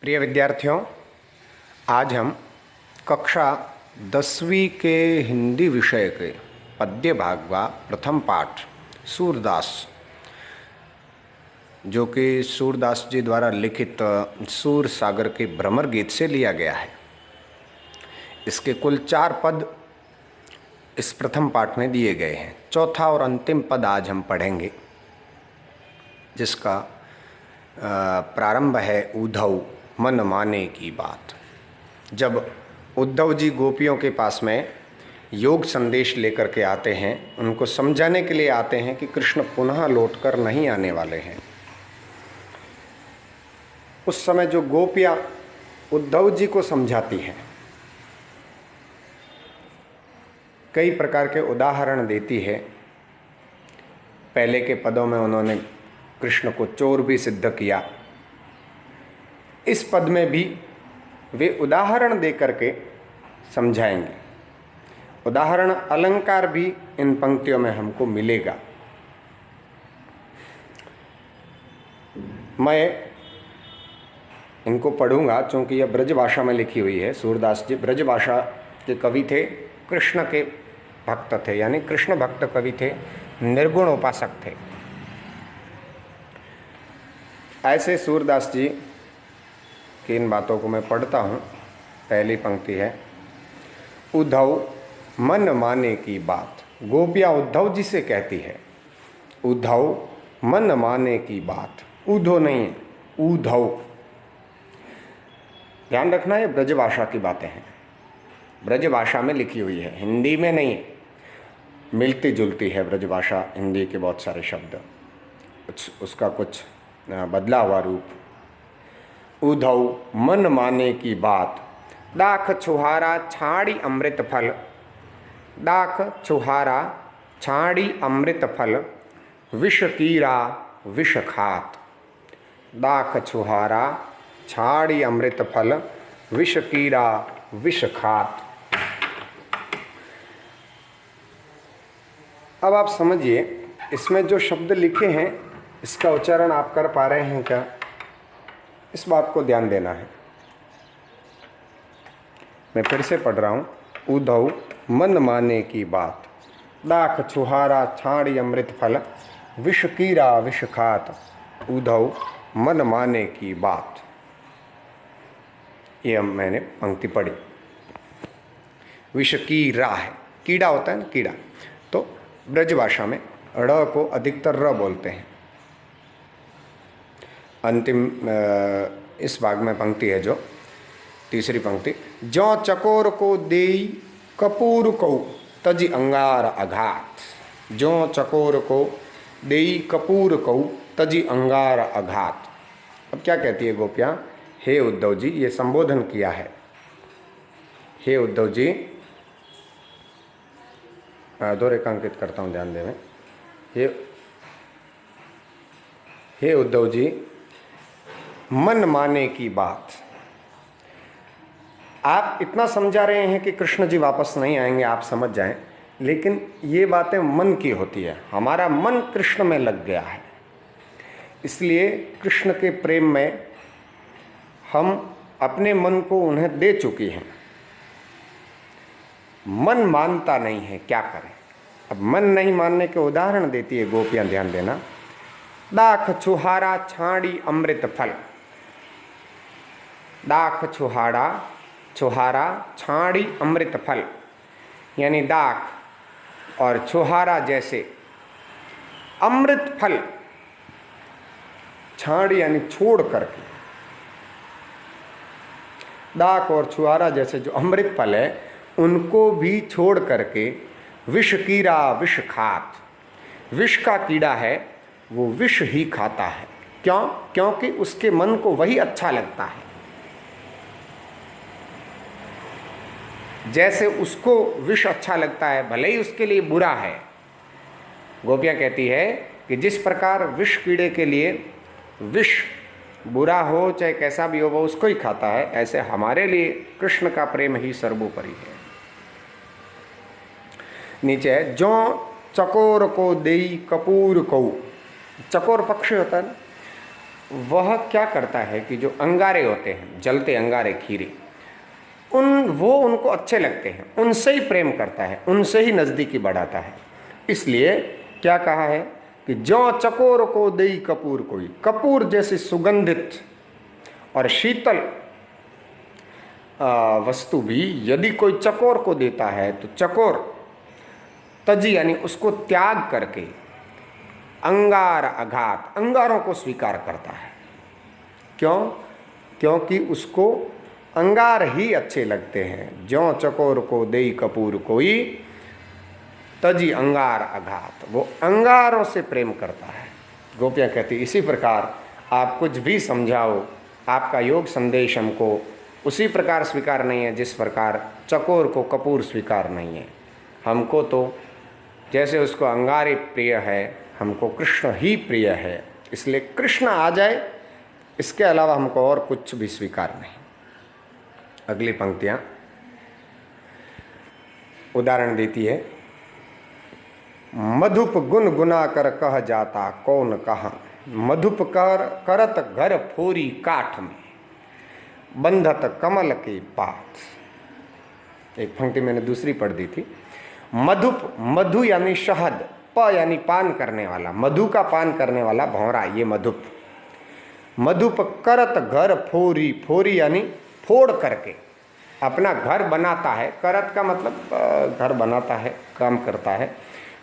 प्रिय विद्यार्थियों, आज हम कक्षा 10वीं के हिंदी विषय के पद्य भाग का प्रथम पाठ सूरदास, जो कि सूरदास जी द्वारा लिखित सूर सागर के भ्रमर गीत से लिया गया है। इसके कुल 4 पद इस प्रथम पाठ में दिए गए हैं। चौथा और अंतिम पद आज हम पढ़ेंगे, जिसका प्रारंभ है उद्धव मन माने की बात। जब उद्धव जी गोपियों के पास में योग संदेश लेकर के आते हैं, उनको समझाने के लिए आते हैं कि कृष्ण पुनः लौटकर नहीं आने वाले हैं। उस समय जो गोपियाँ उद्धव जी को समझाती हैं, कई प्रकार के उदाहरण देती है। पहले के पदों में उन्होंने कृष्ण को चोर भी सिद्ध किया। इस पद में भी वे उदाहरण दे करके समझाएंगे। उदाहरण अलंकार भी इन पंक्तियों में हमको मिलेगा। मैं इनको पढ़ूंगा क्योंकि यह ब्रजभाषा में लिखी हुई है। सूरदास जी ब्रजभाषा के कवि थे, कृष्ण के भक्त थे, यानी कृष्ण भक्त कवि थे, निर्गुण उपासक थे। ऐसे सूरदास जी की इन बातों को मैं पढ़ता हूँ। पहली पंक्ति है, उद्धव मन माने की बात। गोपियाँ उद्धव जी से कहती है, उद्धव मन माने की बात। उद्धव नहीं है, उद्धव। ध्यान रखना, ये ब्रजभाषा की बातें हैं, ब्रजभाषा में लिखी हुई है, हिंदी में नहीं। मिलती जुलती है ब्रजभाषा हिंदी के बहुत सारे शब्द, उसका कुछ बदला हुआ रूप। उद्धव मन माने की बात, दाख छुहारा छाड़ी अमृत फल। दाख छुहारा छाड़ी अमृत फल, विष कीरा विष खात। दाख छुहारा छाड़ी अमृत फल, विष कीरा विष खात। अब आप समझिए, इसमें जो शब्द लिखे हैं इसका उच्चारण आप कर पा रहे हैं क्या? इस बात को ध्यान देना है। मैं फिर से पढ़ रहा हूँ, उद्धव मन माने की बात। दाख छुहारा छाड़ी अमृत फल, विष कीरा विष खात। उद्धव मन माने की बात। ये मैंने पंक्ति पढ़ी। विष कीरा है, कीड़ा होता है ना, कीड़ा। तो ब्रजभाषा में ड़ को अधिकतर र बोलते हैं। अंतिम इस भाग में पंक्ति है जो तीसरी पंक्ति, जो चकोर को देई कपूर को तज अंगार अघात। जो चकोर को देई कपूर को तज अंगार अघात। अब क्या कहती है गोपियाँ? हे उद्धव जी, ये संबोधन किया है। हे उद्धव जी, दो रेखांकित करता हूँ, ध्यान देवें। हे उद्धव जी, मन माने की बात। आप इतना समझा रहे हैं कि कृष्ण जी वापस नहीं आएंगे, आप समझ जाएं, लेकिन ये बातें मन की होती है। हमारा मन कृष्ण में लग गया है, इसलिए कृष्ण के प्रेम में हम अपने मन को उन्हें दे चुकी हैं। मन मानता नहीं है, क्या करें? अब मन नहीं मानने के उदाहरण देती है गोपियाँ, ध्यान देना। दाख छुहारा छाड़ी अमृत फल। दाख छुहारा छुहारा छाड़ी अमृत फल, यानी दाख और छुहारा जैसे अमृत फल, छाड़ी यानी छोड़ करके, दाख और छुहारा जैसे जो अमृत फल है उनको भी छोड़ करके विष कीरा विष खात। विष का कीड़ा है, वो विष ही खाता है। क्यों? क्योंकि उसके मन को वही अच्छा लगता है। जैसे उसको विष अच्छा लगता है, भले ही उसके लिए बुरा है। गोपियाँ कहती है कि जिस प्रकार विष कीड़े के लिए विष बुरा हो चाहे कैसा भी हो वो उसको ही खाता है, ऐसे हमारे लिए कृष्ण का प्रेम ही सर्वोपरि है। नीचे है, जो चकोर को देई कपूर को। चकोर पक्षी होता है ना, वह क्या करता है कि जो अंगारे होते हैं, जलते अंगारे खीरे, वो उनको अच्छे लगते हैं, उनसे ही प्रेम करता है, उनसे ही नज़दीकी बढ़ाता है। इसलिए क्या कहा है कि ज्यों चकोर को देई कपूर कोई, कपूर जैसी सुगंधित और शीतल वस्तु भी यदि कोई चकोर को देता है तो चकोर तजी यानी उसको त्याग करके अंगार अघात, अंगारों को स्वीकार करता है। क्यों? क्योंकि उसको अंगार ही अच्छे लगते हैं। ज्यों चकोर को देई कपूर कोई, तजी अंगार अघात, वो अंगारों से प्रेम करता है। गोपियाँ कहती इसी प्रकार आप कुछ भी समझाओ, आपका योग संदेश हमको उसी प्रकार स्वीकार नहीं है जिस प्रकार चकोर को कपूर स्वीकार नहीं है। हमको तो जैसे उसको अंगारे प्रिय है, हमको कृष्ण ही प्रिय है। इसलिए कृष्ण आ जाए, इसके अलावा हमको और कुछ भी स्वीकार नहीं। अगली पंक्तियाँ उदाहरण देती है। मधुप गुन गुना कर कह जाता कौन कहा, मधुप कर करत घर फोरी काठ में, बंधत कमल के पात। एक पंक्ति मैंने दूसरी पढ़ दी थी। मधुप, मधु यानी शहद, प यानी पान करने वाला, मधु का पान करने वाला भौरा, ये मधुप। मधुप करत घर फोरी, फोरी यानी फोड़ करके अपना घर बनाता है। करत का मतलब घर बनाता है, काम करता है।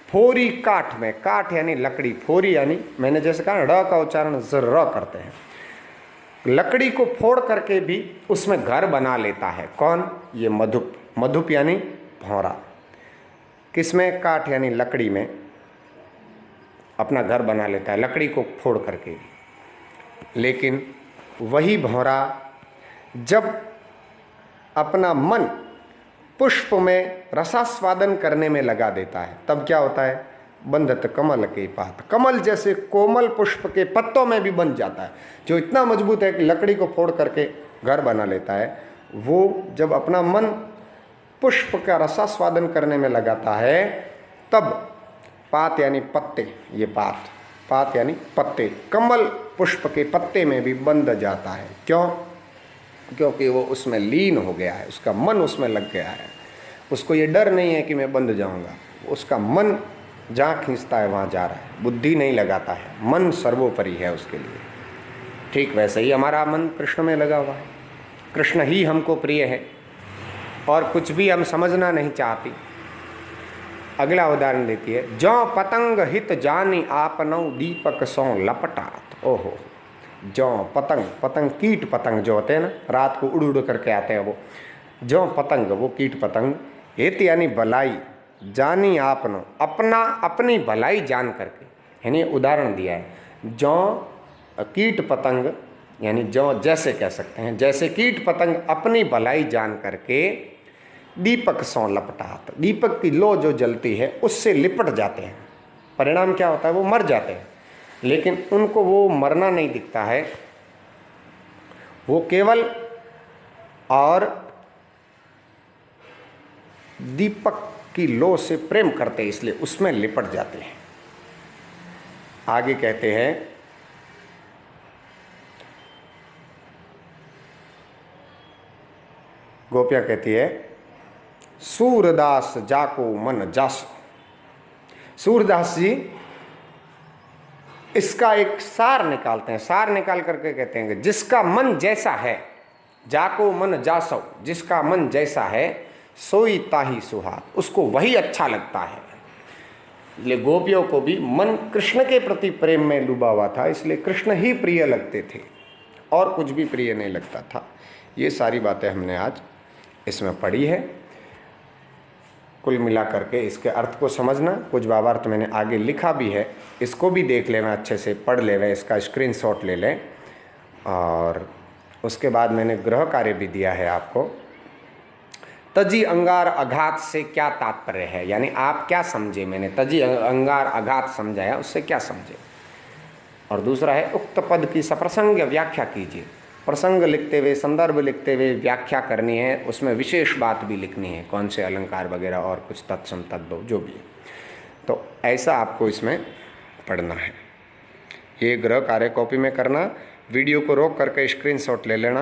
फोरी काठ में, काठ यानी लकड़ी, फोरी यानी मैंने जैसे कहा र का उच्चारण र करते हैं। लकड़ी को फोड़ करके भी उसमें घर बना लेता है। कौन? ये मधुप। मधुप यानी भौरा। किसमें? काठ यानी लकड़ी में अपना घर बना लेता है, लकड़ी को फोड़ करके भी। लेकिन वही भौरा जब अपना मन पुष्प में रसास्वादन करने में लगा देता है, तब क्या होता है? बंधत कमल के पात, कमल जैसे कोमल पुष्प के पत्तों में भी बंध जाता है, जो इतना मजबूत है कि लकड़ी को फोड़ करके घर बना लेता है। वो जब अपना मन पुष्प का रसास्वादन करने में लगाता है, तब पात यानी पत्ते, ये पात, पात यानी पत्ते, कमल पुष्प के पत्ते में भी बंध जाता है। क्यों? क्योंकि वो उसमें लीन हो गया है, उसका मन उसमें लग गया है। उसको ये डर नहीं है कि मैं बंध जाऊंगा, उसका मन जहाँ खींचता है वहाँ जा रहा है, बुद्धि नहीं लगाता है, मन सर्वोपरि है उसके लिए। ठीक वैसे ही हमारा मन कृष्ण में लगा हुआ है, कृष्ण ही हमको प्रिय है और कुछ भी हम समझना नहीं चाहती। अगला उदाहरण देती है। जौ पतंग हित जानी आपनौ दीपक सौ लपटात। ओहो, जौ पतंग, पतंग कीट पतंग जो होते हैं ना, रात को उड़ उड़ करके आते हैं, वो जौ पतंग, वो कीट पतंग। हित यानी भलाई, जानी आपनो, अपना अपनी भलाई जान करके, यानी उदाहरण दिया है। जौ कीट पतंग यानी जौ जैसे कह सकते हैं, जैसे कीट पतंग अपनी भलाई जान करके दीपक सौ लपटात, दीपक की लो जो जलती है उससे लिपट जाते हैं। परिणाम क्या होता है? वो मर जाते हैं। लेकिन उनको वो मरना नहीं दिखता है, वो केवल और दीपक की लो से प्रेम करते हैं, इसलिए उसमें लिपट जाते हैं। आगे कहते हैं, गोपियाँ कहती है, सूरदास जाको मन जास। सूरदास जी इसका एक सार निकालते हैं, सार निकाल करके कहते हैं कि जिसका मन जैसा है, जाको मन जासो, जिसका मन जैसा है सोई ताही सुहात, उसको वही अच्छा लगता है। इसलिए गोपियों को भी मन कृष्ण के प्रति प्रेम में डूबा हुआ था, इसलिए कृष्ण ही प्रिय लगते थे और कुछ भी प्रिय नहीं लगता था। ये सारी बातें हमने आज इसमें पढ़ी है। कुल मिला करके इसके अर्थ को समझना, कुछ भावार्थ मैंने आगे लिखा भी है, इसको भी देख लेना, अच्छे से पढ़ लेना, इसका स्क्रीनशॉट ले लें। और उसके बाद मैंने गृह कार्य भी दिया है आपको। तजी अंगार अघात से क्या तात्पर्य है, यानी आप क्या समझे, मैंने तजी अंगार अघात समझाया, उससे क्या समझे। और दूसरा है उक्त पद की सप्रसंग व्याख्या कीजिए। प्रसंग लिखते हुए, संदर्भ लिखते हुए व्याख्या करनी है, उसमें विशेष बात भी लिखनी है, कौन से अलंकार वगैरह और कुछ तत्सम तद्भव जो भी है। तो ऐसा आपको इसमें पढ़ना है। ये गृह कार्य कॉपी में करना, वीडियो को रोक करके स्क्रीनशॉट ले लेना।